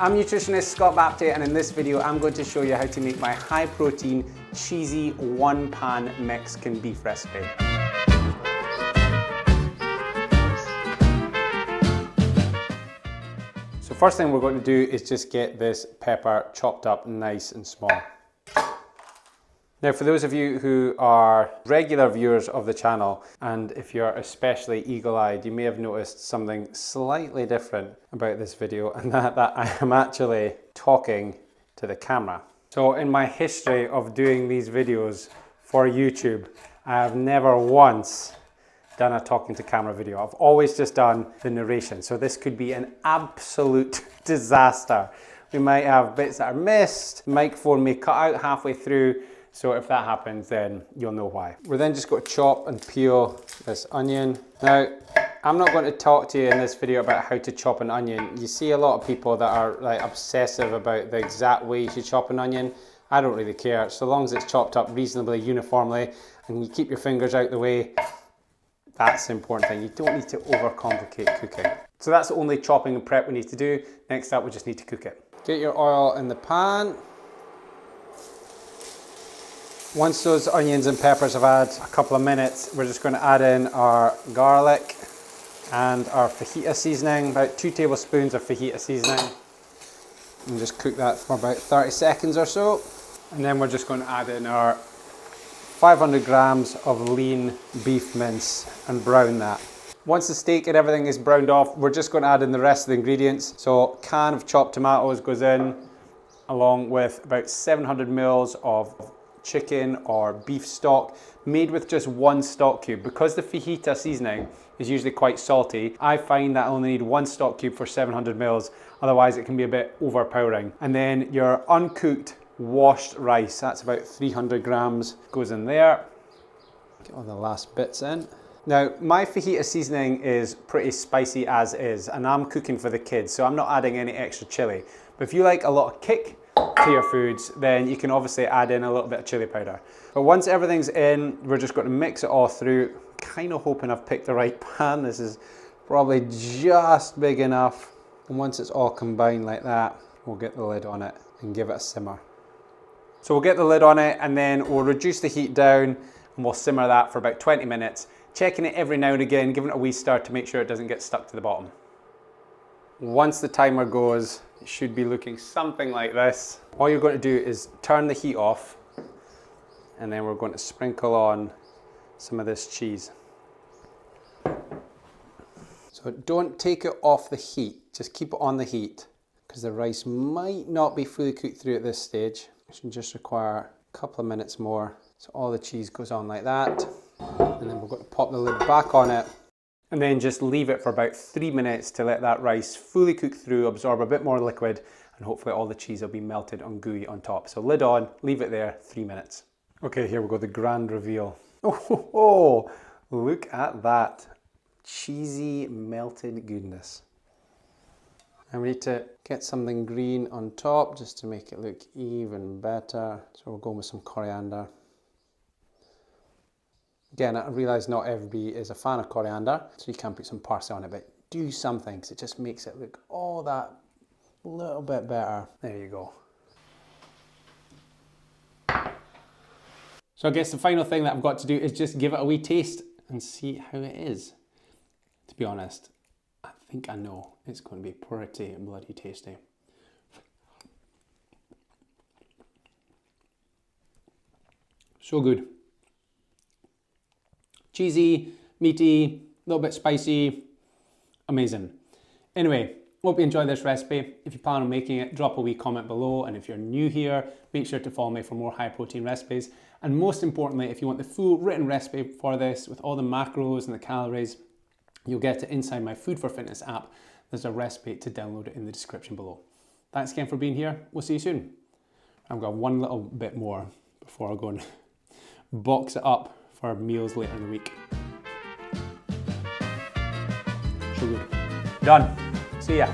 I'm nutritionist Scott Baptiste, and in this video I'm going to show you how to make my high protein, cheesy, one pan Mexican beef recipe. So first thing we're going to do is just get this pepper chopped up nice and small. Now, for those of you who are regular viewers of the channel, and if you're especially eagle-eyed, you may have noticed something slightly different about this video, and that I am actually talking to the camera. So in my history of doing these videos for YouTube, I have never once done a talking to camera video. I've always just done the narration. So this could be an absolute disaster. We might have bits that are missed, microphone may cut out halfway through. So if that happens, then you'll know why. We're then just going to chop and peel this onion. Now, I'm not going to talk to you in this video about how to chop an onion. You see a lot of people that are like obsessive about the exact way you should chop an onion. I don't really care, so long as it's chopped up reasonably uniformly and you keep your fingers out the way, that's the important thing. You don't need to overcomplicate cooking. So that's the only chopping and prep we need to do. Next up, we just need to cook it. Get your oil in the pan. Once those onions and peppers have had a couple of minutes, we're just going to add in our garlic and our fajita seasoning, about 2 tablespoons of fajita seasoning. And just cook that for about 30 seconds or so. And then we're just going to add in our 500 grams of lean beef mince and brown that. Once the steak and everything is browned off, we're just going to add in the rest of the ingredients. So a can of chopped tomatoes goes in, along with about 700 mils of chicken or beef stock made with just 1 stock cube. Because the fajita seasoning is usually quite salty, I find that I only need 1 stock cube for 700 mils, otherwise it can be a bit overpowering. And then your uncooked washed rice, that's about 300 grams, goes in there. Get all the last bits in. Now, my fajita seasoning is pretty spicy as is, and I'm cooking for the kids, so I'm not adding any extra chili. But if you like a lot of kick to your foods, then you can obviously add in a little bit of chili powder. But once everything's in, we're just going to mix it all through. Kind of hoping I've picked the right pan. This is probably just big enough. And once it's all combined like that, we'll get the lid on it and give it a simmer. So we'll get the lid on it and then we'll reduce the heat down and we'll simmer that for about 20 minutes, checking it every now and again, giving it a wee stir to make sure it doesn't get stuck to the bottom. Once the timer goes, it should be looking something like this. All you're going to do is turn the heat off, and then we're going to sprinkle on some of this cheese. So don't take it off the heat, just keep it on the heat, because the rice might not be fully cooked through at this stage. It should just require a couple of minutes more. So all the cheese goes on like that, and then we're going to pop the lid back on it. And then just leave it for about 3 minutes to let that rice fully cook through, absorb a bit more liquid, and hopefully all the cheese will be melted and gooey on top. So lid on, leave it there, 3 minutes. Okay, here we go, the grand reveal. Oh, look at that. Cheesy, melted goodness. And we need to get something green on top just to make it look even better. So we'll go with some coriander. Again, I realise not everybody is a fan of coriander, so you can put some parsley on it, but do something because it just makes it look all that little bit better. There you go. So I guess the final thing that I've got to do is just give it a wee taste and see how it is. To be honest, I think I know it's going to be pretty bloody tasty. So good. Cheesy, meaty, a little bit spicy, amazing. Anyway, hope you enjoyed this recipe. If you plan on making it, drop a wee comment below. And if you're new here, make sure to follow me for more high protein recipes. And most importantly, if you want the full written recipe for this with all the macros and the calories, you'll get it inside my Food for Fitness app. There's a recipe to download it in the description below. Thanks again for being here. We'll see you soon. I've got one little bit more before I go and box it up for meals later in the week. So good. Done. See ya.